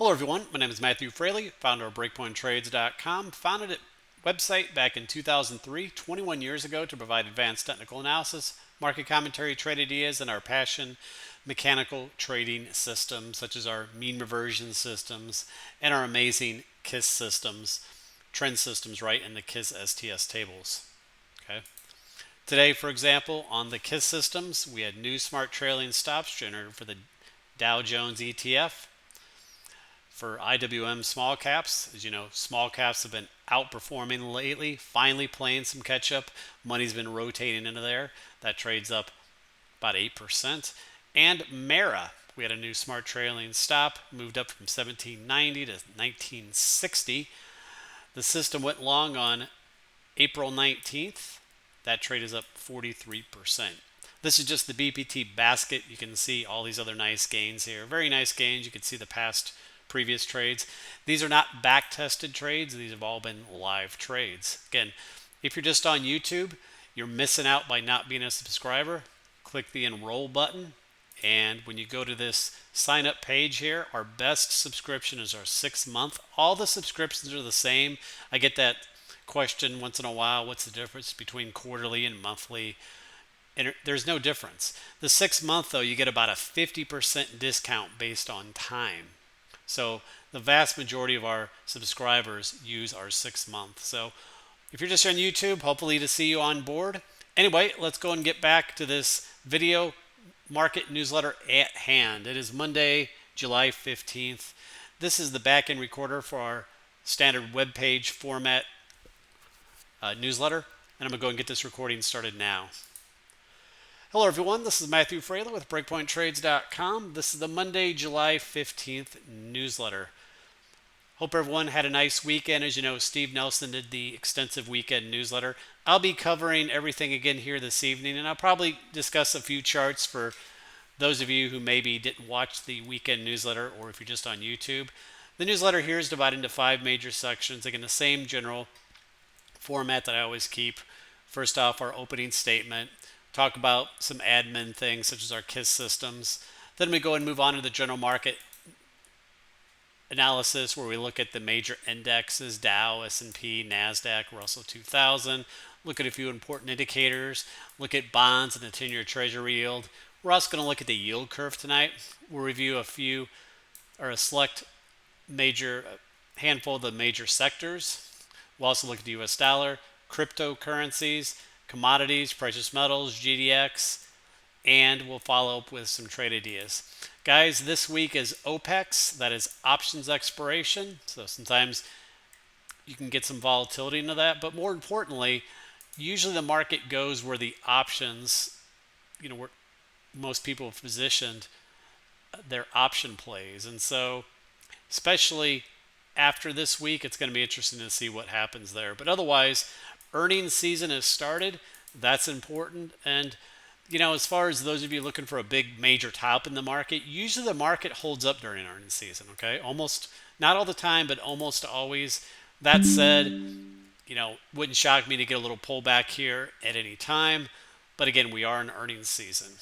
Hello everyone, my name is Matthew Frailey, founder of BreakpointTrades.com. Founded a website back in 2003, 21 years ago, to provide advanced technical analysis, market commentary, trade ideas, and our passion, mechanical trading systems, such as our mean reversion systems and our amazing KISS systems, trend systems, right, in the KISS STS tables. Okay. Today, for example, on the KISS systems, we had new smart trailing stops generated for the Dow Jones ETF. For IWM small caps, as you know, small caps have been outperforming lately, finally playing some catch up. Money's been rotating into there. That trades up about 8%. And Mara, we had a new smart trailing stop, moved up from 1790 to 1960. The system went long on April 19th. That trade is up 43%. This is just the BPT basket. You can see all these other nice gains here. Very nice gains. You can see the previous trades. These are not back tested trades. These have all been live trades. Again, if you're just on YouTube, you're missing out by not being a subscriber. Click the enroll button, and when you go to this sign up page here, our best subscription is our 6-month. All the subscriptions are the same. I get that question once in a while, what's the difference between quarterly and monthly? And there's no difference. The 6-month, though, you get about a 50% discount based on time. So the vast majority of our subscribers use our 6-month. So if you're just on YouTube, hopefully to see you on board. Anyway, let's go and get back to this video market newsletter at hand. It is Monday, July 15th. This is the back-end recorder for our standard web page format newsletter. And I'm going to go and get this recording started now. Hello everyone, this is Matthew Frailey with BreakpointTrades.com. This is the Monday, July 15th newsletter. Hope everyone had a nice weekend. As you know, Steve Nelson did the extensive weekend newsletter. I'll be covering everything again here this evening, and I'll probably discuss a few charts for those of you who maybe didn't watch the weekend newsletter, or if you're just on YouTube. The newsletter here is divided into 5 major sections. Again, the same general format that I always keep. First off, our opening statement. Talk about some admin things such as our KISS systems. Then we go and move on to the general market analysis, where we look at the major indexes, Dow, S&P, NASDAQ, Russell 2000. Look at a few important indicators. Look at bonds and the 10-year treasury yield. We're also going to look at the yield curve tonight. We'll review a select major handful of the major sectors. We'll also look at the US dollar, cryptocurrencies, commodities, precious metals, GDX, and we'll follow up with some trade ideas. Guys, this week is OPEX, that is options expiration. So sometimes you can get some volatility into that, but more importantly, usually the market goes where the options, where most people have positioned their option plays. And so especially after this week, it's going to be interesting to see what happens there. But otherwise, earnings season has started. That's important. And, as far as those of you looking for a big major top in the market, usually the market holds up during earnings season, okay? Almost, not all the time, but almost always. That said, wouldn't shock me to get a little pullback here at any time. But again, we are in earnings season.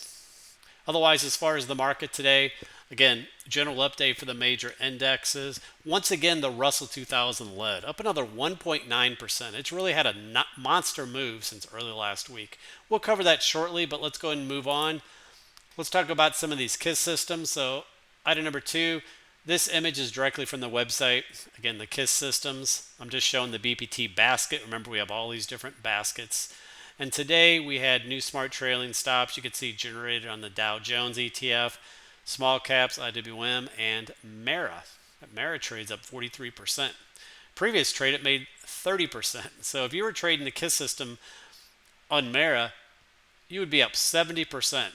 Otherwise, as far as the market today, again, general update for the major indexes. Once again, the Russell 2000 led, up another 1.9%. It's really had a monster move since early last week. We'll cover that shortly, but let's go ahead and move on. Let's talk about some of these KISS systems. So item number 2, this image is directly from the website. Again, the KISS systems. I'm just showing the BPT basket. Remember, we have all these different baskets. And today we had new smart trailing stops. You can see generated on the Dow Jones ETF, small caps, IWM, and Mara. Mara trades up 43%. Previous trade, it made 30%. So if you were trading the KISS system on Mara, you would be up 70%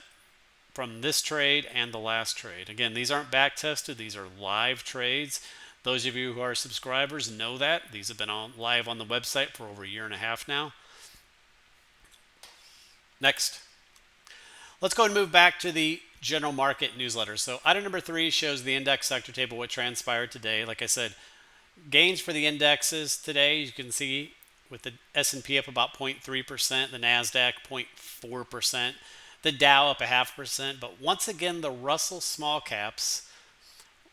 from this trade and the last trade. Again, these aren't back tested. These are live trades. Those of you who are subscribers know that. These have been live on the website for over a year and a half now. Next, let's go and move back to the general market newsletter. So item number 3 shows the index sector table, what transpired today. Like I said, gains for the indexes today, you can see with the S&P up about 0.3%, the NASDAQ 0.4%, the Dow up 0.5%. But once again, the Russell small caps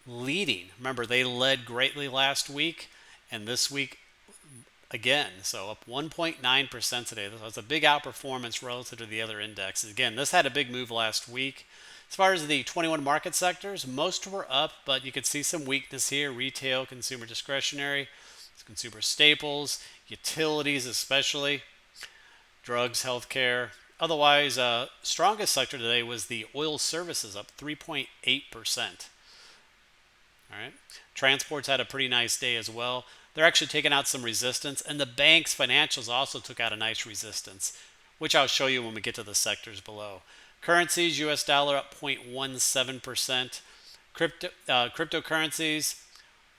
leading. Remember, they led greatly last week and this week again. So up 1.9% today. That's a big outperformance relative to the other indexes. Again, this had a big move last week. As far as the 21 market sectors, most were up, but you could see some weakness here. Retail, consumer discretionary, consumer staples, utilities especially, drugs, healthcare. Otherwise, strongest sector today was the oil services, up 3.8%. All right. Transports had a pretty nice day as well. They're actually taking out some resistance, and the bank's financials also took out a nice resistance, which I'll show you when we get to the sectors below. Currencies, US dollar up 0.17%. Cryptocurrencies,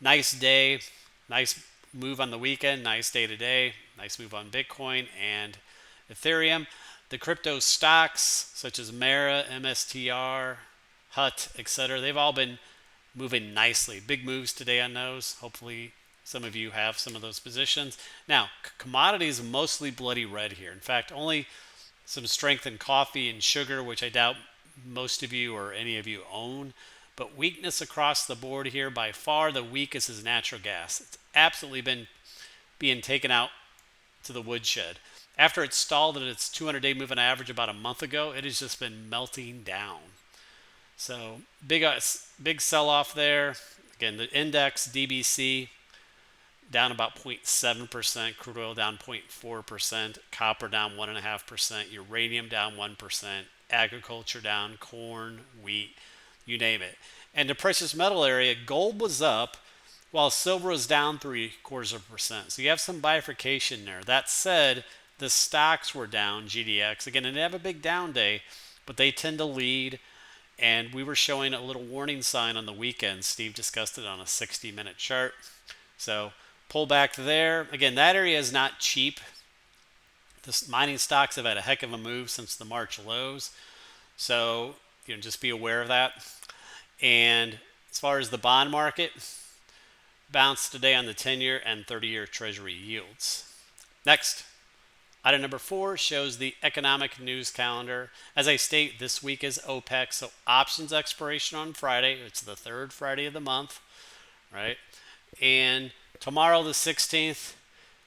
nice day, nice move on the weekend, nice day today, nice move on Bitcoin and Ethereum. The crypto stocks such as Mara, MSTR, HUT, etc., they've all been moving nicely. Big moves today on those. Hopefully some of you have some of those positions. Now, commodities mostly bloody red here. In fact, only some strength in coffee and sugar, which I doubt most of you or any of you own. But weakness across the board here. By far the weakest is natural gas. It's absolutely been being taken out to the woodshed. After it stalled at its 200-day moving average about a month ago, it has just been melting down. So big sell-off there. Again, the index, DBC, down about 0.7%, crude oil down 0.4%, copper down 1.5%, uranium down 1%, agriculture down, corn, wheat, you name it. And the precious metal area, gold was up while silver was down 0.75%. So you have some bifurcation there. That said, the stocks were down, GDX. Again, they didn't have a big down day, but they tend to lead. And we were showing a little warning sign on the weekend. Steve discussed it on a 60-minute chart. So pull back there. Again, that area is not cheap. The mining stocks have had a heck of a move since the March lows. So, just be aware of that. And as far as the bond market, bounced today on the 10-year and 30-year Treasury yields. Next, item number 4 shows the economic news calendar. As I state, this week is OPEC, so options expiration on Friday. It's the third Friday of the month, right? And tomorrow, the 16th,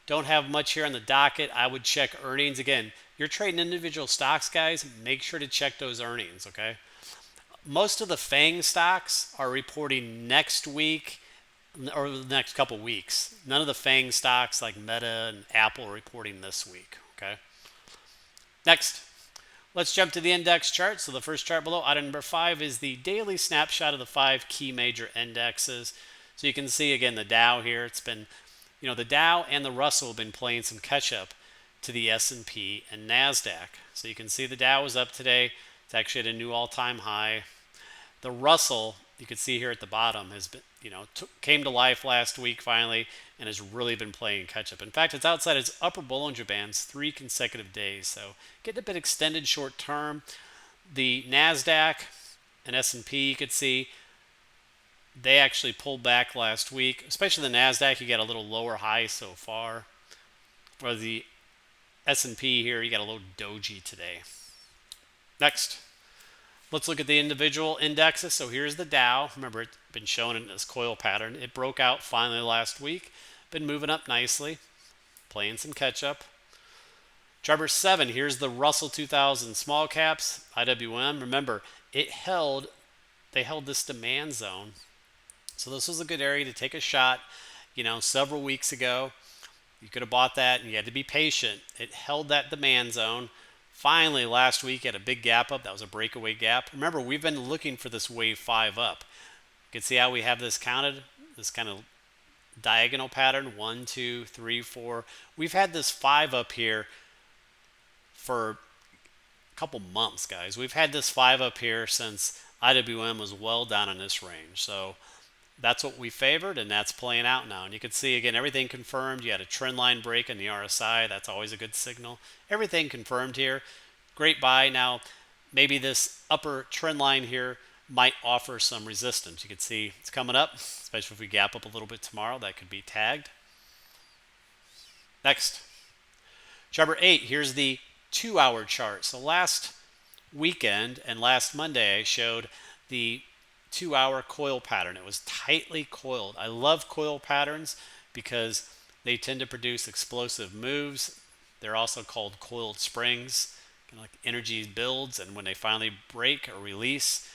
don't have much here on the docket. I would check earnings. Again, you're trading individual stocks, guys. Make sure to check those earnings, okay? Most of the FANG stocks are reporting next week or the next couple weeks. None of the FANG stocks like Meta and Apple are reporting this week, okay? Next, let's jump to the index chart. So the first chart below, item number 5, is the daily snapshot of the 5 key major indexes. So you can see, again, the Dow here. It's been, the Dow and the Russell have been playing some catch-up to the S&P and NASDAQ. So you can see the Dow was up today. It's actually at a new all-time high. The Russell, you can see here at the bottom, has been, came to life last week finally and has really been playing catch-up. In fact, it's outside its upper Bollinger Bands 3 consecutive days. So getting a bit extended short term. The NASDAQ and S&P, you could see, they actually pulled back last week. Especially the NASDAQ, you got a little lower high so far. For the S&P here, you got a little doji today. Next, let's look at the individual indexes. So here's the Dow. Remember, it's been shown in this coil pattern. It broke out finally last week. Been moving up nicely, playing some catch up. Chart number 7, here's the Russell 2000 small caps, IWM. Remember, they held this demand zone. So this was a good area to take a shot, several weeks ago. You could have bought that and you had to be patient. It held that demand zone. Finally, last week, had a big gap up. That was a breakaway gap. Remember, we've been looking for this wave 5 up. You can see how we have this counted, this kind of diagonal pattern, 1, 2, 3, 4. We've had this 5 up here for a couple months, guys. We've had this 5 up here since IWM was well down in this range. So that's what we favored, and that's playing out now. And you can see, again, everything confirmed. You had a trend line break in the RSI. That's always a good signal. Everything confirmed here. Great buy. Now, maybe this upper trend line here might offer some resistance. You can see it's coming up, especially if we gap up a little bit tomorrow. That could be tagged. Next, chart number 8. Here's the 2-hour chart. So last weekend and last Monday, I showed the 2-hour coil pattern. It was tightly coiled. I love coil patterns because they tend to produce explosive moves. They're also called coiled springs, kind of like energy builds, and when they finally break or release,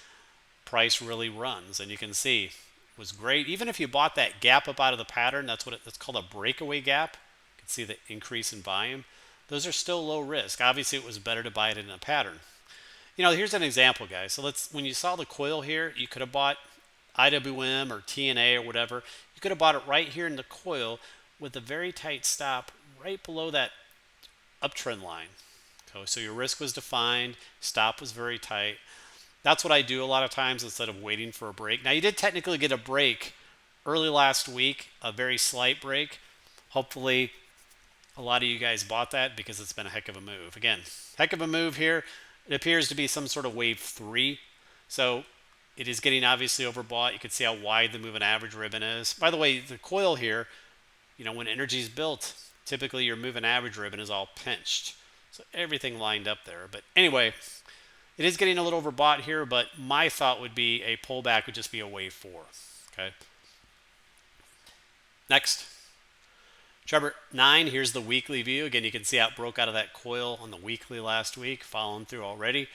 price really runs. And you can see it was great. Even if you bought that gap up out of the pattern, that's called a breakaway gap. You can see the increase in volume. Those are still low risk. Obviously, it was better to buy it in a pattern. Here's an example, guys. So when you saw the coil here, you could have bought IWM or TNA or whatever. You could have bought it right here in the coil with a very tight stop right below that uptrend line. So your risk was defined, stop was very tight. That's what I do a lot of times instead of waiting for a break. Now, you did technically get a break early last week, a very slight break. Hopefully, a lot of you guys bought that because it's been a heck of a move. Again, heck of a move here. It appears to be some sort of wave 3. So it is getting obviously overbought. You can see how wide the moving average ribbon is. By the way, the coil here, when energy is built, typically your moving average ribbon is all pinched. So everything lined up there. But anyway, it is getting a little overbought here, but my thought would be a pullback would just be a wave 4. Okay. Next. Chart 9, here's the weekly view. Again, you can see how it broke out of that coil on the weekly last week, following through already.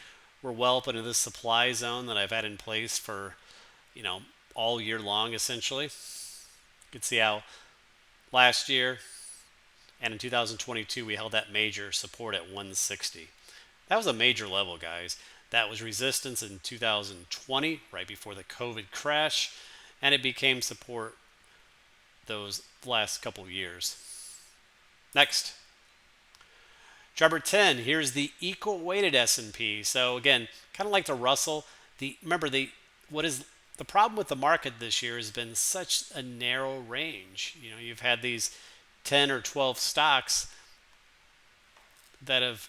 We're well up into this supply zone that I've had in place for, all year long, essentially. You can see how last year and in 2022, we held that major support at 160. That was a major level, guys. That was resistance in 2020, right before the COVID crash, and it became support those last couple of years. Next. Chart 10, here's the equal weighted S&P. So again, kind of like the Russell. What is the problem with the market this year has been such a narrow range. You've had these 10 or 12 stocks that have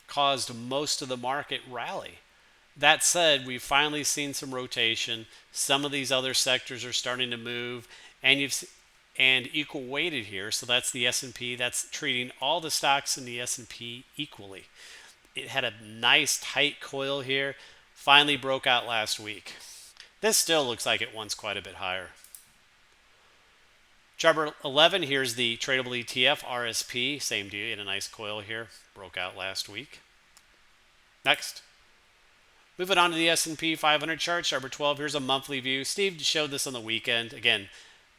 caused most of the market rally. That said, we've finally seen some rotation. Some of these other sectors are starting to move, and equal weighted here. So that's the S&P. That's treating all the stocks in the S&P equally. It had a nice tight coil here. Finally broke out last week. This still looks like it wants quite a bit higher. Chart 11, here's the tradable ETF, RSP. Same deal, in a nice coil here. Broke out last week. Next. Moving on to the S&P 500 chart, chart 12, here's a monthly view. Steve showed this on the weekend. Again, in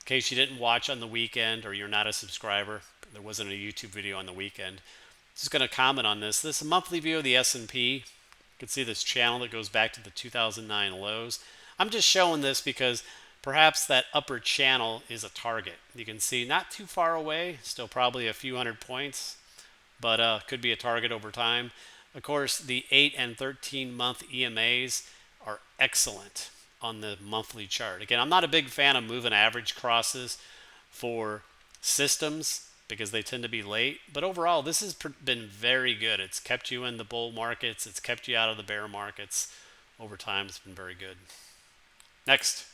case you didn't watch on the weekend or you're not a subscriber, there wasn't a YouTube video on the weekend. Just going to comment on this. This is a monthly view of the S&P. You can see this channel that goes back to the 2009 lows. I'm just showing this because perhaps that upper channel is a target. You can see not too far away, still probably a few hundred points, but could be a target over time. Of course, the 8 and 13-month EMAs are excellent on the monthly chart. Again, I'm not a big fan of moving average crosses for systems because they tend to be late. But overall, this has been very good. It's kept you in the bull markets. It's kept you out of the bear markets. Over time, it's been very good. Next.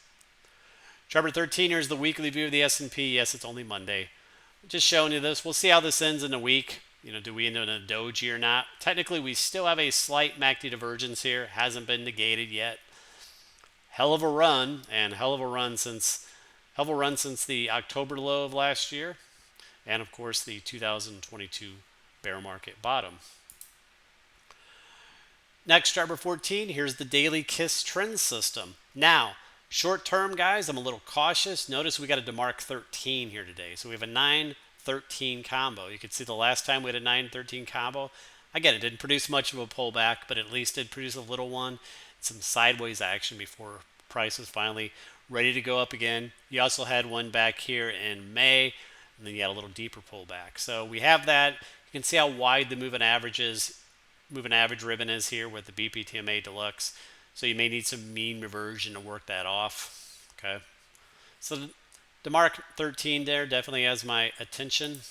Chart 13, here's the weekly view of the S&P. Yes, it's only Monday. Just showing you this. We'll see how this ends in a week. Do we end up in a doji or not? Technically, we still have a slight MACD divergence here. Hasn't been negated yet. Hell of a run, and hell of a run since the October low of last year, and of course the 2022 bear market bottom. Next, chart 14. Here's the daily KISS trend system. Now, short term, guys, I'm a little cautious. Notice we got a DeMark 13 here today, so we have a 9-13 combo. You can see the last time we had a 9-13 combo. Again, it didn't produce much of a pullback, but at least it produced a little one. Some sideways action before price was finally ready to go up again. You also had one back here in May, and then you had a little deeper pullback. So we have that. You can see how wide the moving average ribbon is here with the BPTMA Deluxe. So you may need some mean reversion to work that off. Okay. So the Mark 13 there definitely has my attention.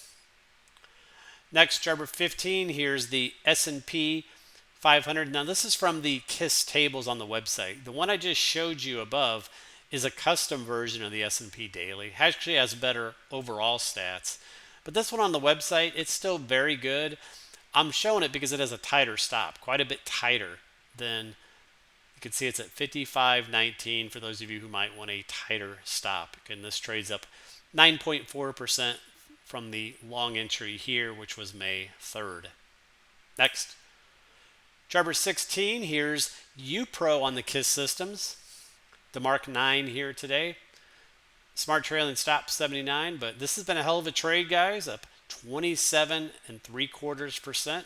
Next, chart 15, here's the S&P 500. Now this is from the KISS tables on the website. The one I just showed you above is a custom version of the S&P daily. Actually has better overall stats. But this one on the website, it's still very good. I'm showing it because it has a tighter stop, quite a bit tighter than You can see it's at 55.19 for those of you who might want a tighter stop. Again, this trades up 9.4% from the long entry here, which was May 3rd. Next, chart number 16, here's UPRO on the KISS systems. The Mark 9 here today. Smart trailing stop 79, but this has been a hell of a trade, guys, up 27.75%.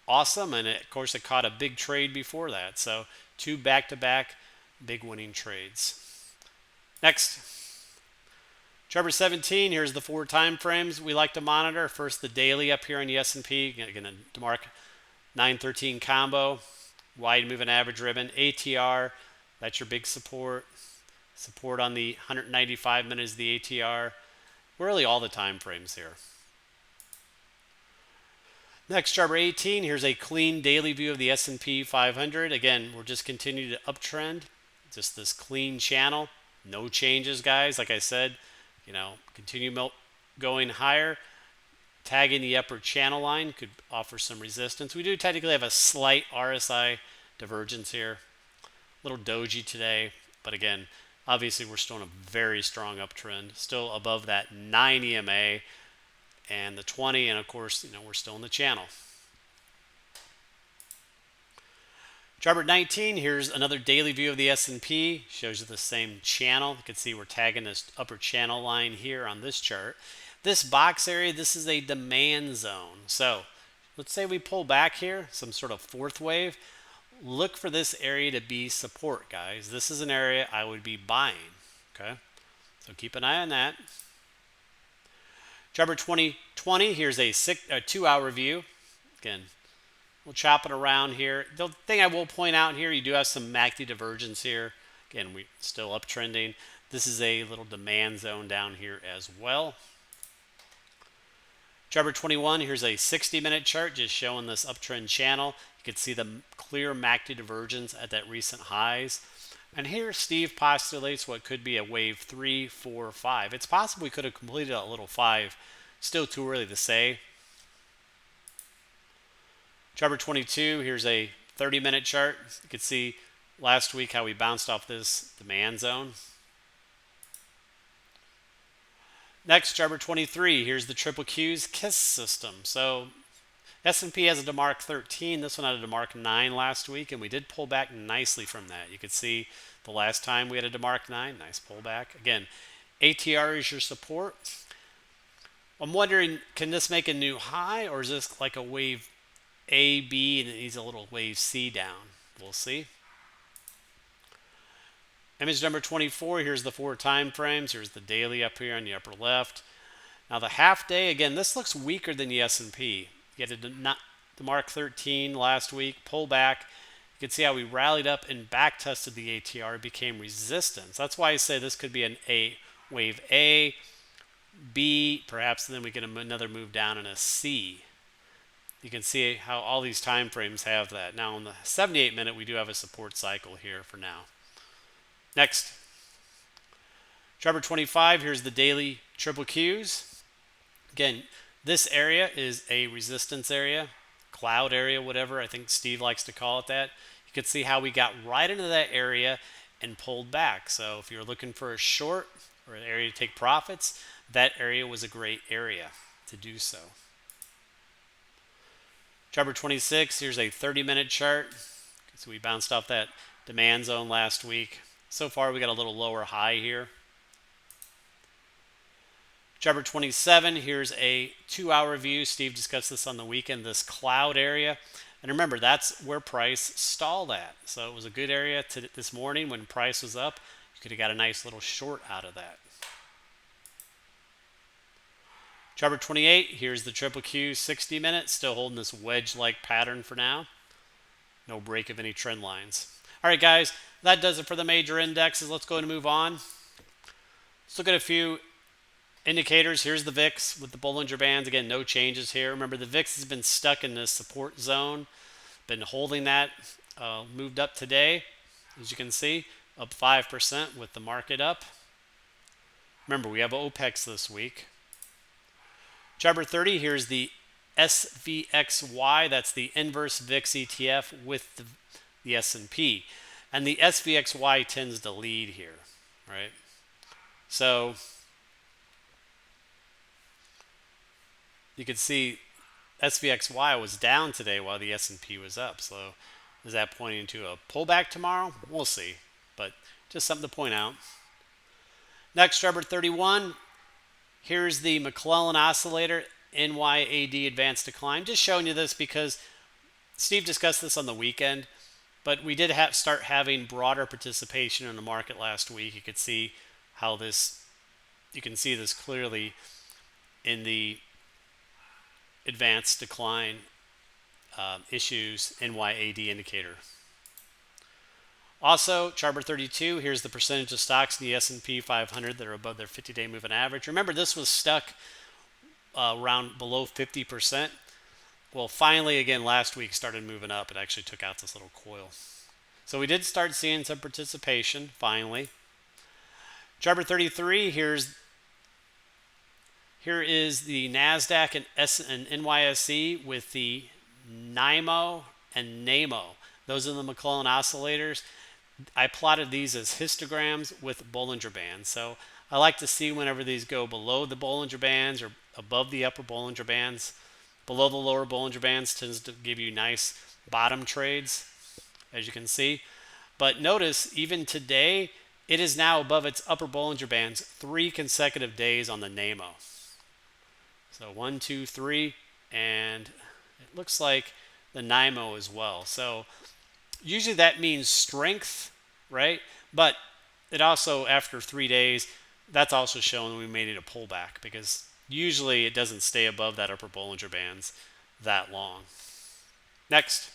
Awesome, and of course it caught a big trade before that, so 2 back-to-back big winning trades. Next, chart number 17, here's the 4 time frames we like to monitor. First, the daily up here on the S&P, again, a DeMark 913 combo, wide moving average ribbon, ATR, that's your big support. Support on the 195 minutes, the ATR, really all the time frames here. Next, chart number 18, here's a clean daily view of the S&P 500. Again, we're just continuing to uptrend, just this clean channel, no changes, guys. Like I said, continue going higher. Tagging the upper channel line could offer some resistance. We do technically have a slight RSI divergence here, a little doji today, but again, obviously we're still in a very strong uptrend, still above that 9 EMA and the 20, and of course, we're still in the channel. Chart number 19, here's another daily view of the S&P, shows you the same channel. You can see we're tagging this upper channel line here on this chart. This box area, this is a demand zone. So let's say we pull back here, some sort of fourth wave. Look for this area to be support, guys. This is an area I would be buying, okay? So keep an eye on that. Chart number 2020, here's a 2-hour view. Again, we'll chop it around here. The thing I will point out here, you do have some MACD divergence here. Again, we're still uptrending. This is a little demand zone down here as well. Chart number 21, here's a 60-minute chart just showing this uptrend channel. You can see the clear MACD divergence at that recent highs. And here Steve postulates what could be a wave 3, 4, 5. It's possible we could have completed a little 5. Still too early to say. Chart number 22, here's a 30-minute chart. You can see last week how we bounced off this demand zone. Next, chart number 23, here's the triple Q's KISS system. So S&P has a DeMark 13. This one had a DeMark 9 last week, and we did pull back nicely from that. You could see the last time we had a DeMark 9, nice pullback. Again, ATR is your support. I'm wondering, can this make a new high, or is this like a wave A, B, and it needs a little wave C down? We'll see. Image number 24, here's the 4 time frames. Here's the daily up here on the upper left. Now the half day, again, this looks weaker than the S&P. You had the DeMark 13 last week, pull back. You can see how we rallied up and back tested the ATR. It became resistance. That's why I say this could be an wave A, B, perhaps, and then we get another move down in a C. You can see how all these time frames have that. Now on the 78-minute, we do have a support cycle here for now. Next, chart number 25, here's the daily triple Qs. Again, this area is a resistance area, cloud area, whatever. I think Steve likes to call it that. You can see how we got right into that area and pulled back. So if you're looking for a short or an area to take profits, that area was a great area to do so. Chart number 26, here's a 30-minute chart. So we bounced off that demand zone last week. So far, we got a little lower high here. Chart number 27, here's a 2-hour view. Steve discussed this on the weekend, this cloud area. And remember, that's where price stalled at. So it was a good area this morning when price was up. You could have got a nice little short out of that. Chart number 28, here's the triple Q 60 minutes, still holding this wedge-like pattern for now. No break of any trend lines. All right, guys, that does it for the major indexes. Let's go ahead and move on. Let's look at a few indicators. Here's the VIX with the Bollinger Bands. Again, no changes here. Remember, the VIX has been stuck in this support zone, been holding that, moved up today, as you can see, up 5% with the market up. Remember, we have OPEX this week. Chart number 30, here's the SVXY. That's the inverse VIX ETF with the S&P. And the SVXY tends to lead here, right? So you can see SVXY was down today while the S&P was up. So is that pointing to a pullback tomorrow? We'll see, but just something to point out. Next, chart 31. Here's the McClellan oscillator, NYAD advanced decline. Just showing you this because Steve discussed this on the weekend, but we did start having broader participation in the market last week. You could see how this, you can see this clearly in the advanced decline issues NYAD indicator. Also, chart 32, here's the percentage of stocks in the S&P 500 that are above their 50-day moving average. Remember, this was stuck around below 50%. Well, finally, again, last week started moving up. It actually took out this little coil. So we did start seeing some participation, finally. Chart 33, here is the NASDAQ and NYSE with the NIMO and NAMO. Those are the McClellan oscillators. I plotted these as histograms with Bollinger Bands. So I like to see whenever these go below the Bollinger Bands or above the upper Bollinger Bands. Below the lower Bollinger Bands tends to give you nice bottom trades, as you can see. But notice, even today, it is now above its upper Bollinger Bands 3 consecutive days on the NAMO. So 1, 2, 3, and it looks like the NIMO as well. So usually that means strength, right? But it also, after 3 days, that's also showing we made it a pullback because usually it doesn't stay above that upper Bollinger Bands that long. Next,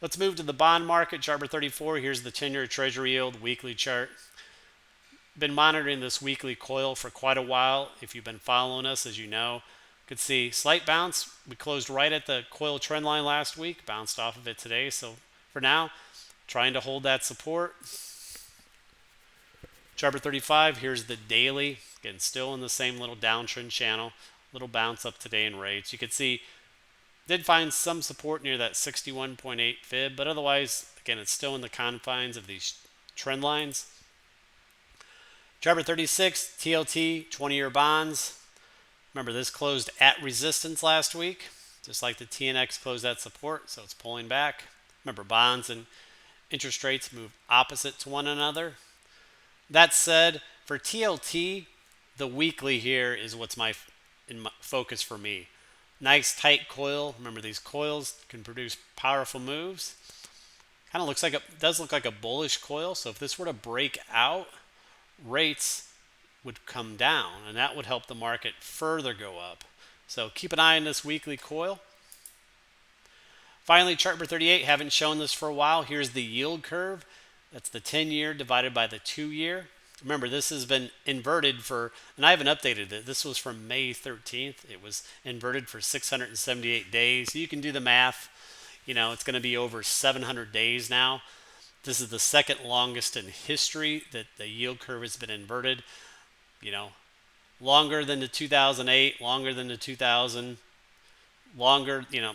let's move to the bond market. Chart 34, here's the 10-year Treasury yield weekly chart. Been monitoring this weekly coil for quite a while. If you've been following us, as you know, you could see slight bounce. We closed right at the coil trend line last week, bounced off of it today. So for now, trying to hold that support. Chart 35, here's the daily. Again, still in the same little downtrend channel. Little bounce up today in rates. You can see, did find some support near that 61.8 fib, but otherwise, again, it's still in the confines of these trend lines. Chart 36, TLT, 20-year bonds. Remember, this closed at resistance last week, just like the TNX closed at support, so it's pulling back. Remember, bonds and interest rates move opposite to one another. That said, for TLT, the weekly here is what's my focus for me. Nice tight coil. Remember, these coils can produce powerful moves. Kind of looks like does look like a bullish coil. So if this were to break out, rates would come down, and that would help the market further go up. So keep an eye on this weekly coil. Finally, chart 38, haven't shown this for a while. Here's the yield curve. That's the 10-year divided by the 2-year. Remember, this has been inverted for, and I haven't updated it. This was from May 13th. It was inverted for 678 days. So you can do the math. You know, it's going to be over 700 days now. This is the second longest in history that the yield curve has been inverted. You know, longer than the 2008, longer than the 2000, longer, you know,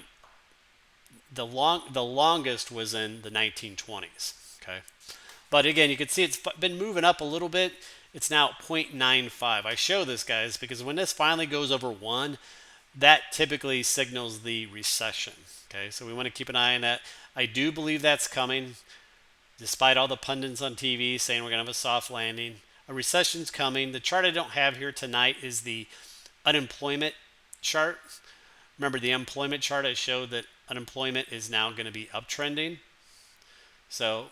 the longest was in the 1920s, okay? But again, you can see it's been moving up a little bit. It's now at 0.95. I show this, guys, because when this finally goes over 1, that typically signals the recession, okay? So we want to keep an eye on that. I do believe that's coming, despite all the pundits on TV saying we're going to have a soft landing. A recession's coming. The chart I don't have here tonight is the unemployment chart. Remember the employment chart, I showed that unemployment is now going to be uptrending. So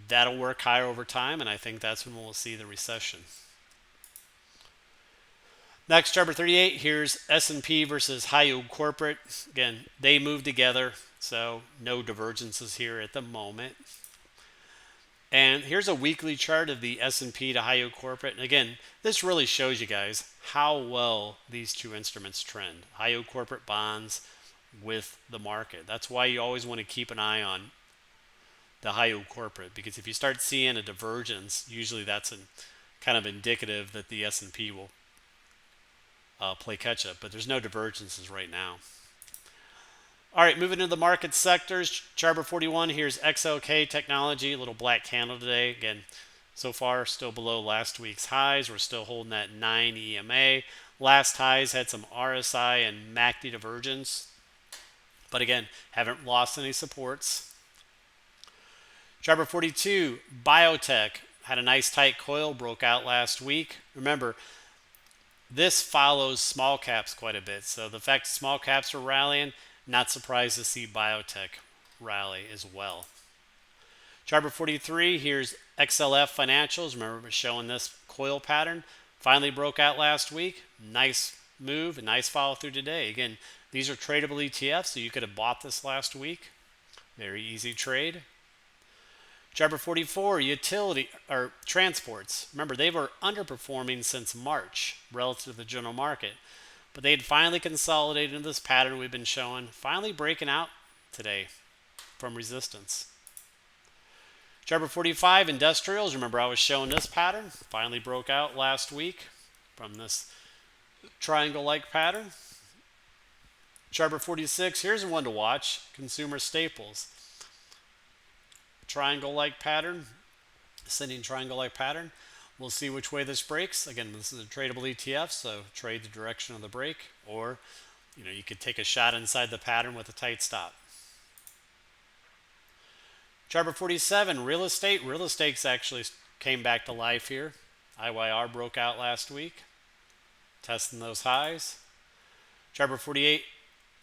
that'll work higher over time, and I think that's when we'll see the recession. Next, chart 38, here's S&P versus high yield corporate. Again, they move together, so no divergences here at the moment. And here's a weekly chart of the S&P to high yield corporate. And again, this really shows you guys how well these two instruments trend. High yield corporate bonds with the market. That's why you always want to keep an eye on the high yield corporate, because if you start seeing a divergence, usually that's kind of indicative that the S&P will play catch up. But there's no divergences right now. All right, moving to the market sectors. Chart 41, here's XLK Technology, a little black candle today. Again, so far still below last week's highs. We're still holding that 9 EMA. Last highs had some RSI and MACD divergence, but again, haven't lost any supports. Chart 42, Biotech had a nice tight coil, broke out last week. Remember, this follows small caps quite a bit. So the fact small caps are rallying, not surprised to see biotech rally as well. Chart 43, here's XLF Financials. Remember, we're showing this coil pattern. Finally broke out last week. Nice move, a nice follow through today. Again, these are tradable ETFs, so you could have bought this last week. Very easy trade. Chart 44, utility or transports. Remember, they were underperforming since March relative to the general market, but they had finally consolidated into this pattern we've been showing, finally breaking out today from resistance. Chart 45, industrials. Remember, I was showing this pattern, finally broke out last week from this triangle-like pattern. Chart 46, here's one to watch, consumer staples. Triangle-like pattern, ascending triangle-like pattern. We'll see which way this breaks. Again, this is a tradable ETF, so trade the direction of the break, or you could take a shot inside the pattern with a tight stop. Chart 47, real estate. Real estate's actually came back to life here. IYR broke out last week, testing those highs. Chart 48,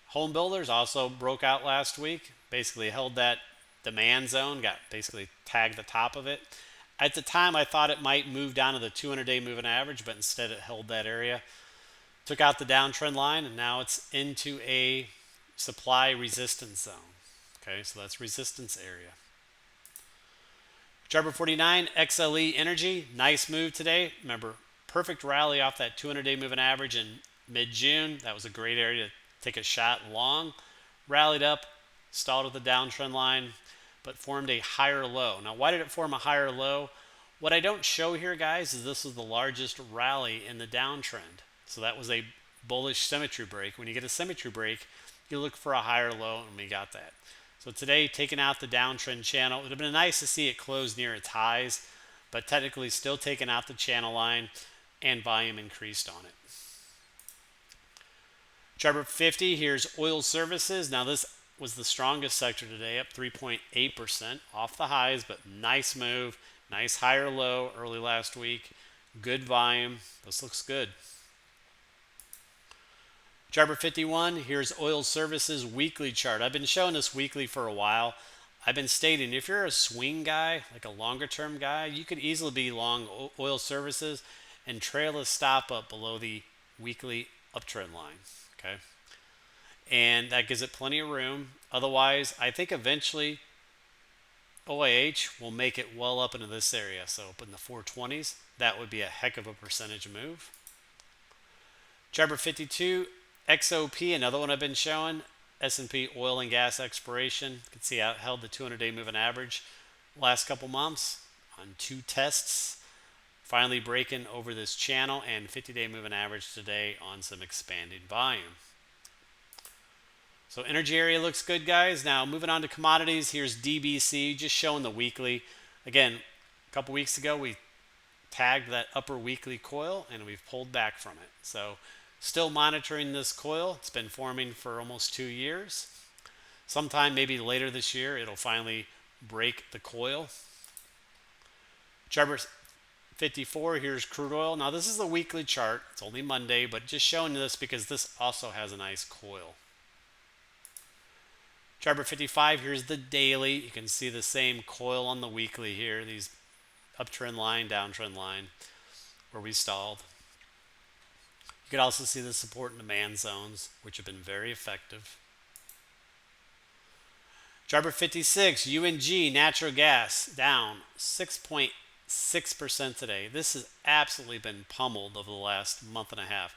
home builders also broke out last week. Basically held that demand zone, got basically tagged the top of it. At the time, I thought it might move down to the 200-day moving average, but instead it held that area. Took out the downtrend line, and now it's into a supply resistance zone. Okay, so that's resistance area. Chart 49, XLE Energy, nice move today. Remember, perfect rally off that 200-day moving average in mid-June. That was a great area to take a shot long. Rallied up, stalled at the downtrend line, but formed a higher low. Now, why did it form a higher low? What I don't show here, guys, is this was the largest rally in the downtrend. So that was a bullish symmetry break. When you get a symmetry break, you look for a higher low, and we got that. So today, taking out the downtrend channel. It would have been nice to see it close near its highs, but technically still taking out the channel line, and volume increased on it. Chart 50, here's oil services. Now this was the strongest sector today, up 3.8% off the highs, but nice move, nice higher low early last week, good volume. This looks good. Chart 51, here's oil services weekly chart. I've been showing this weekly for a while. I've been stating if you're a swing guy, like a longer term guy, you could easily be long oil services and trail a stop up below the weekly uptrend line. Okay. And that gives it plenty of room. Otherwise, I think eventually OIH will make it well up into this area. So up in the 420s, that would be a heck of a percentage move. Chart 52, XOP, another one I've been showing. S&P oil and gas exploration. You can see how it held the 200-day moving average last couple months on 2 tests. Finally breaking over this channel and 50-day moving average today on some expanding volume. So energy area looks good, guys. Now moving on to commodities, here's DBC, just showing the weekly. Again, a couple weeks ago we tagged that upper weekly coil and we've pulled back from it. So still monitoring this coil. It's been forming for almost 2 years. Sometime maybe later this year it'll finally break the coil. Chart 54, here's crude oil. Now this is a weekly chart. It's only Monday, but just showing this because this also has a nice coil. Chart 55, here's the daily. You can see the same coil on the weekly here. These uptrend line, downtrend line where we stalled. You could also see the support and demand zones, which have been very effective. Chart 56, UNG, natural gas, down 6.6% today. This has absolutely been pummeled over the last month and a half.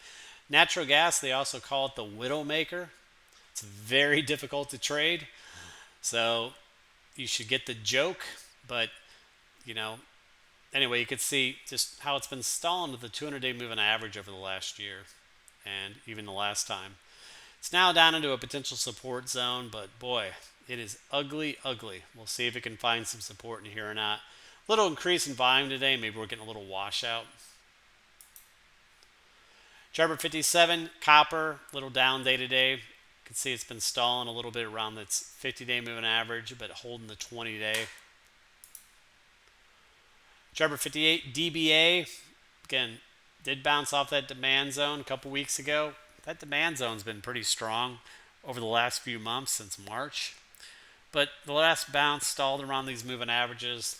Natural gas, they also call it the widowmaker. It's very difficult to trade. So you should get the joke, but anyway, you could see just how it's been stalling with the 200-day moving average over the last year and even the last time. It's now down into a potential support zone, but boy, it is ugly, ugly. We'll see if it can find some support in here or not. Little increase in volume today. Maybe we're getting a little washout. Jarbor 57, copper, little down day today. You can see it's been stalling a little bit around its 50-day moving average, but holding the 20-day. Jarbor 58, DBA, again, did bounce off that demand zone a couple weeks ago. That demand zone's been pretty strong over the last few months since March. But the last bounce stalled around these moving averages.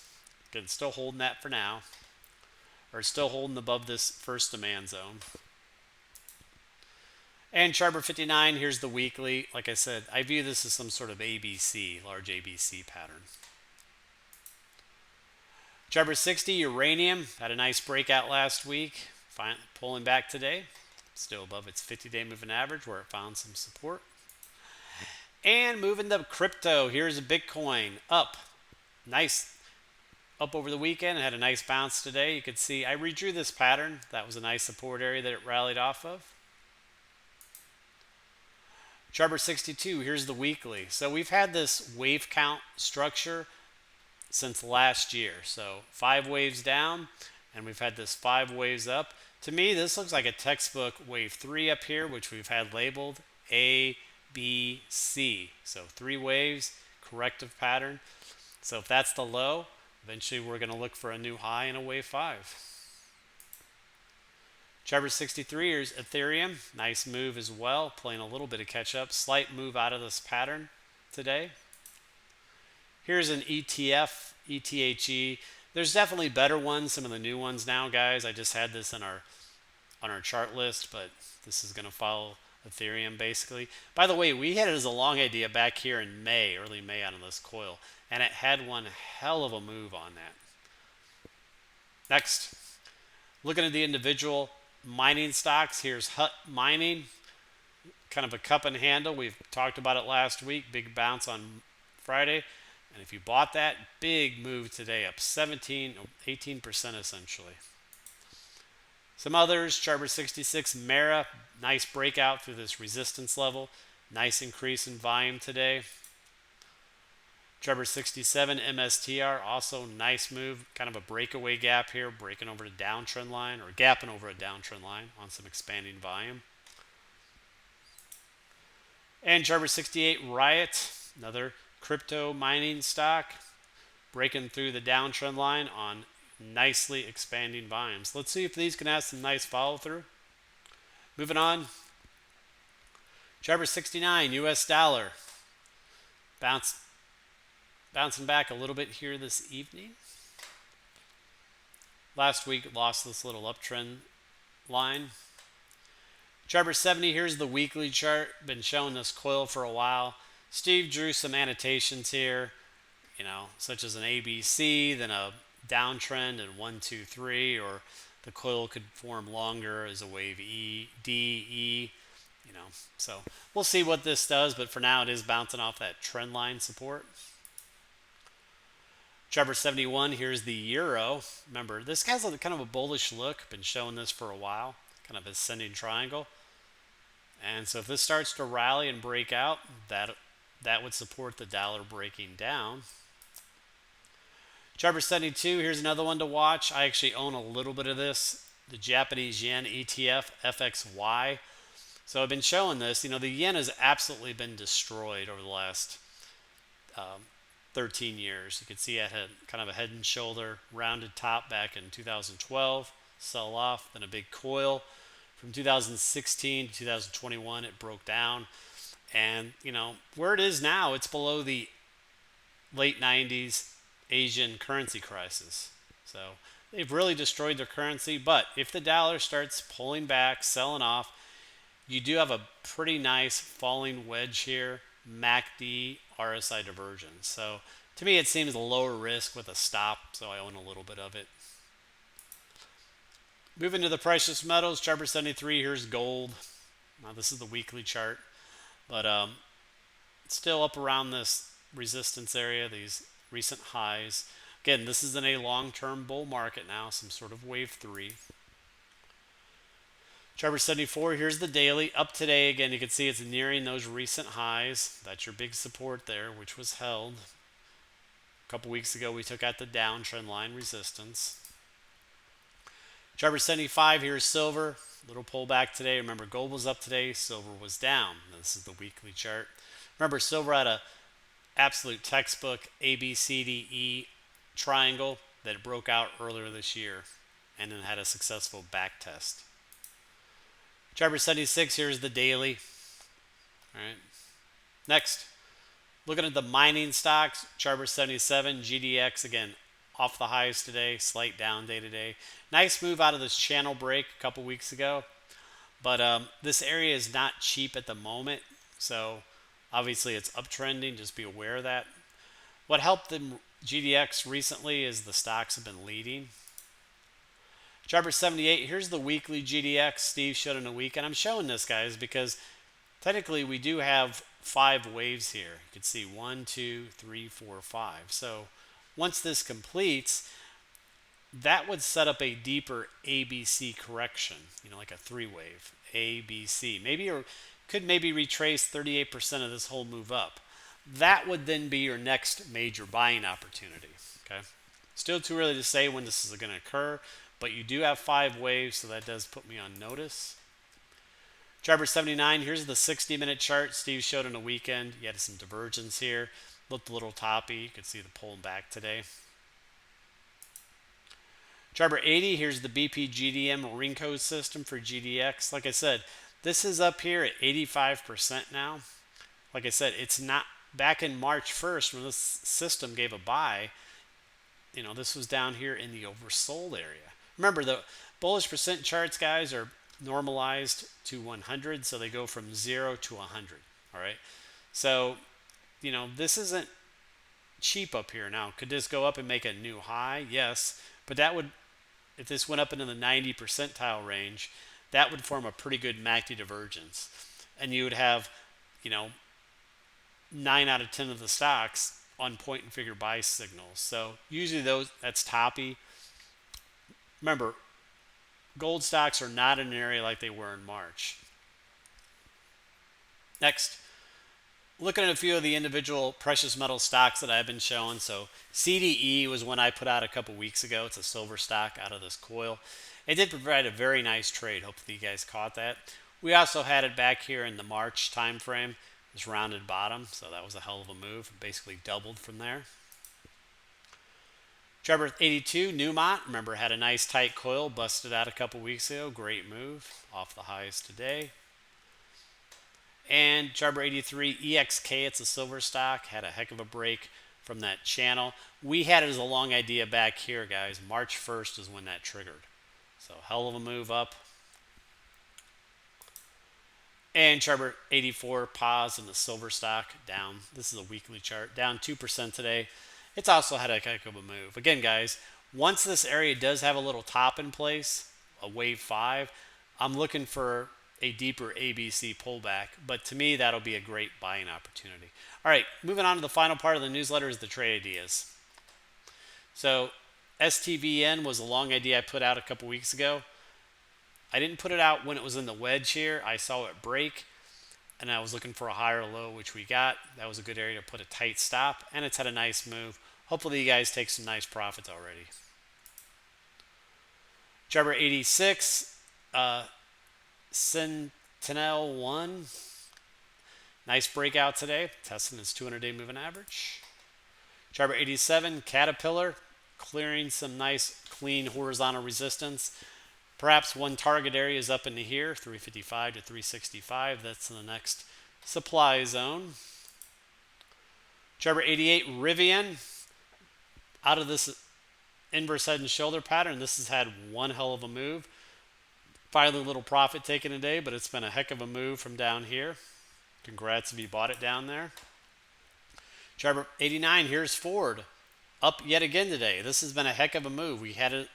Again, still holding that for now. Or still holding above this first demand zone. And Jarbor 59, here's the weekly. Like I said, I view this as some sort of ABC, large ABC pattern. Jarbor 60, uranium, had a nice breakout last week. Pulling back today. Still above its 50-day moving average where it found some support. And moving to crypto, here's a Bitcoin up. Nice up over the weekend. It had a nice bounce today. You could see I redrew this pattern. That was a nice support area that it rallied off of. Jarbor 62, here's the weekly. So we've had this wave count structure since last year. So 5 waves down, and we've had this 5 waves up. To me, this looks like a textbook wave 3 up here, which we've had labeled A, B, C. So 3 waves, corrective pattern. So if that's the low, eventually we're going to look for a new high in a wave 5. Jarbor 63, here's Ethereum. Nice move as well, playing a little bit of catch up. Slight move out of this pattern today. Here's an ETF, ETHE. There's definitely better ones, some of the new ones now, guys. I just had this on our chart list, but this is going to follow Ethereum basically. By the way, we had it as a long idea back here in May, early May on this coil, and it had one hell of a move on that. Next, looking at the individual mining stocks, here's Hut Mining, kind of a cup and handle. We've talked about it last week, big bounce on Friday. And if you bought that, big move today, up 18% essentially. Some others, Jarbor 66, Mara, nice breakout through this resistance level. Nice increase in volume today. Jarbor 67, MSTR, also nice move, kind of a breakaway gap here, breaking over a downtrend line, or gapping over a downtrend line on some expanding volume. And Jarbor 68, Riot, another crypto mining stock, breaking through the downtrend line on nicely expanding volumes. Let's see if these can have some nice follow through. Moving on, Jarbor 69, US dollar, bouncing back a little bit here this evening. Last week lost this little uptrend line. Jarbor 70, here's the weekly chart. Been showing this coil for a while. Steve drew some annotations here, such as an ABC, then a downtrend and 1, 2, 3, or the coil could form longer as a wave E, D, E, So we'll see what this does, but for now it is bouncing off that trend line support. Jarbor 71, here's the euro. Remember, this has kind of a bullish look. Been showing this for a while, kind of ascending triangle. And so if this starts to rally and break out, that would support the dollar breaking down. Jarbor 72, here's another one to watch. I actually own a little bit of this, the Japanese yen ETF, FXY. So I've been showing this. The yen has absolutely been destroyed over the last 13 years. You can see it had kind of a head and shoulder rounded top back in 2012, sell off, then a big coil. From 2016 to 2021, it broke down. And, where it is now, it's below the late 90s Asian currency crisis. So they've really destroyed their currency. But if the dollar starts pulling back, selling off, you do have a pretty nice falling wedge here, MACD, RSI divergence. So to me, it seems lower risk with a stop, so I own a little bit of it. Moving to the precious metals, Jarbor 73, here's gold. Now this is the weekly chart, but it's still up around this resistance area, these recent highs. Again, this is in a long-term bull market now, some sort of wave 3. Charter 74, here's the daily. Up today again, you can see it's nearing those recent highs. That's your big support there, which was held. A couple weeks ago, we took out the downtrend line resistance. Charter 75, here's silver. Little pullback today. Remember, gold was up today, silver was down. This is the weekly chart. Remember, silver had a absolute textbook ABCDE triangle that broke out earlier this year and then had a successful back test. Charter 76, here's the daily. All right. Next, looking at the mining stocks, Charter 77, GDX, again, off the highs today, slight down day to day. Nice move out of this channel break a couple weeks ago, but this area is not cheap at the moment, so obviously it's uptrending. Just be aware of that. What helped the GDX recently is the stocks have been leading. Charter 78, here's the weekly GDX Steve showed in a week, and I'm showing this, guys, because technically we do have 5 waves here. You can see 1, 2, 3, 4, 5. So once this completes, that would set up a deeper ABC correction, like a 3-wave, ABC. Maybe, or could maybe retrace 38% of this whole move up. That would then be your next major buying opportunity, okay? Still too early to say when this is going to occur, but you do have 5 waves, so that does put me on notice. Charter 79, here's the 60-minute chart Steve showed on a weekend. You had some divergence here. Looked a little toppy. You could see the pulling back today. Charter 80, here's the BP GDM Rinco system for GDX. Like I said, this is up here at 85% now. Like I said, it's not back in March 1st when this system gave a buy. This was down here in the oversold area. Remember, the bullish percent charts, guys, are normalized to 100, so they go from 0 to 100. All right, so this isn't cheap up here. Now, could this go up and make a new high? Yes, but that would, if this went up into the 90 percentile range, that would form a pretty good MACD divergence, and you would have 9 out of 10 of the stocks on point and figure buy signals. So usually that's toppy. Remember, gold stocks are not in an area like they were in March. Next, looking at a few of the individual precious metal stocks that I've been showing. So CDE was one I put out a couple weeks ago. It's a silver stock out of this coil. It did provide a very nice trade. Hopefully you guys caught that. We also had it back here in the March time frame, this rounded bottom. So that was a hell of a move. Basically doubled from there. Charter 82, Newmont, remember, had a nice tight coil, busted out a couple weeks ago. Great move off the highs today. And Charter 83, EXK, it's a silver stock, had a heck of a break from that channel. We had it as a long idea back here, guys. March 1st is when that triggered. So hell of a move up. And Charter 84, pause in the silver stock, down. This is a weekly chart, down 2% today. It's also had a heck of a move. Again, guys, once this area does have a little top in place, a wave 5, I'm looking for a deeper ABC pullback. But to me, that'll be a great buying opportunity. All right, moving on to the final part of the newsletter is the trade ideas. So STVN was a long idea I put out a couple weeks ago. I didn't put it out when it was in the wedge here. I saw it break, and I was looking for a higher low, which we got. That was a good area to put a tight stop, and it's had a nice move. Hopefully you guys take some nice profits already. Charter 86, Sentinel 1. Nice breakout today, testing its 200-day moving average. Charter 87, Caterpillar, clearing some nice clean horizontal resistance. Perhaps one target area is up into here, 355 to 365. That's in the next supply zone. Charter 88, Rivian, out of this inverse head and shoulder pattern. This has had one hell of a move. Finally, a little profit taken today, but it's been a heck of a move from down here. Congrats if you bought it down there. Charter 89, here's Ford, up yet again today. This has been a heck of a move. We had it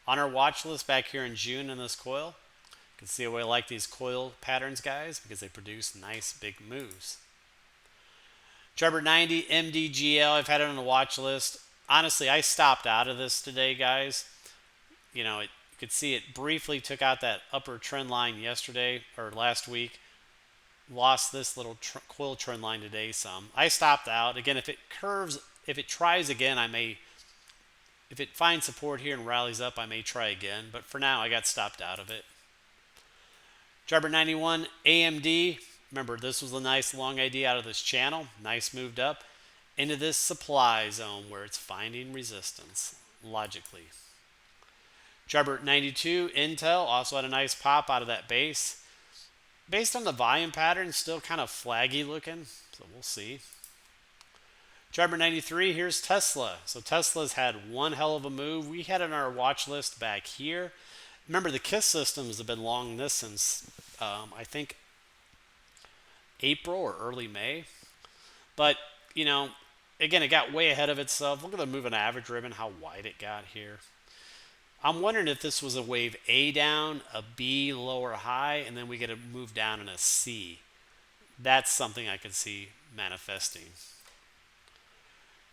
on our watch list back here in June in this coil. You can see why I like these coil patterns, guys, because they produce nice big moves. Charter 90, MDGL, I've had it on the watch list. Honestly, I stopped out of this today, guys. You could see it briefly took out that upper trend line yesterday or last week. Lost this little coil trend line today some. I stopped out. Again, if it curves, if it tries again, if it finds support here and rallies up, I may try again. But for now, I got stopped out of it. Driver 91, AMD. Remember, this was a nice long idea out of this channel. Nice moved up into this supply zone where it's finding resistance logically. Driver 92, Intel, also had a nice pop out of that base. Based on the volume pattern, still kind of flaggy looking, so we'll see. Driver 93, here's Tesla. So Tesla's had one hell of a move. We had it on our watch list back here. Remember, the KISS systems have been long this since, I think, April or early May. But, you know, again, it got way ahead of itself. Look at the moving average ribbon, how wide it got here. I'm wondering if this was a wave A down, a B lower high, and then we get a move down in a C. That's something I could see manifesting.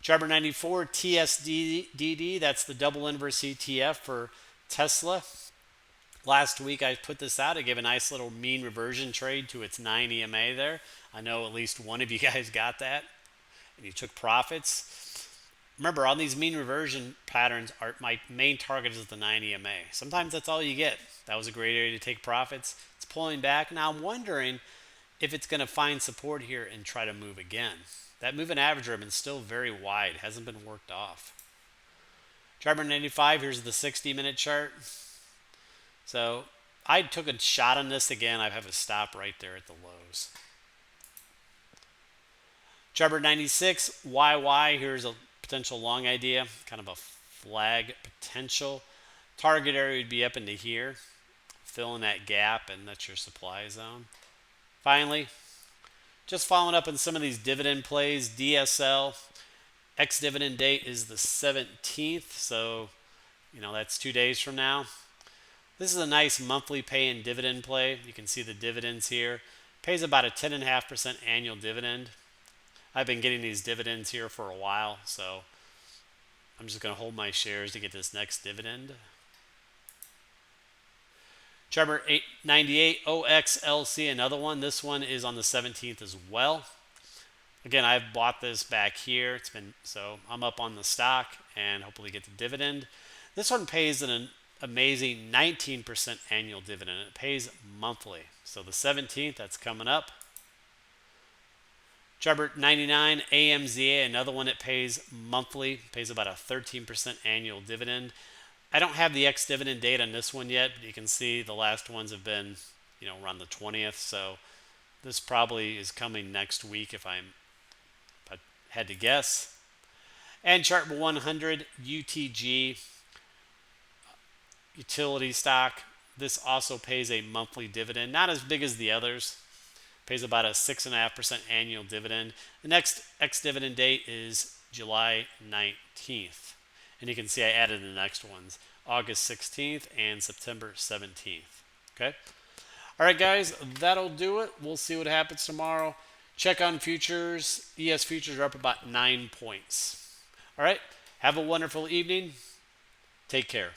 Driver 94, TSDD, that's the double inverse ETF for Tesla. Last week I put this out. I gave a nice little mean reversion trade to its 9 EMA there. I know at least one of you guys got that, and you took profits. Remember, on these mean reversion patterns, my main target is the 9 EMA. Sometimes that's all you get. That was a great area to take profits. It's pulling back. Now I'm wondering if it's going to find support here and try to move again. That moving average ribbon is still very wide. Hasn't been worked off. Driver 95, here's the 60-minute chart. So I took a shot on this again. I have a stop right there at the lows. Driver 96, YY, here's a potential long idea, kind of a flag potential. Target area would be up into here, fill in that gap, and that's your supply zone. Finally, just following up on some of these dividend plays, DSL, ex-dividend date is the 17th, so you know that's 2 days from now. This is a nice monthly pay and dividend play. You can see the dividends here. Pays about a 10.5% annual dividend. I've been getting these dividends here for a while, so I'm just going to hold my shares to get this next dividend. Driver 898, OXLC, another one. This one is on the 17th as well. Again, I've bought this back here. So I'm up on the stock and hopefully get the dividend. This one pays an amazing 19% annual dividend. It pays monthly. So the 17th, that's coming up. Driver 99, AMZA, another one that pays monthly, pays about a 13% annual dividend. I don't have the ex-dividend date on this one yet, but you can see the last ones have been, you know, around the 20th. So this probably is coming next week if I had to guess. And chart 100, UTG, utility stock. This also pays a monthly dividend, not as big as the others. Pays about a 6.5% annual dividend. The next ex-dividend date is July 19th. And you can see I added the next ones, August 16th and September 17th. Okay? All right, guys, that'll do it. We'll see what happens tomorrow. Check on futures. ES futures are up about 9 points. All right, have a wonderful evening. Take care.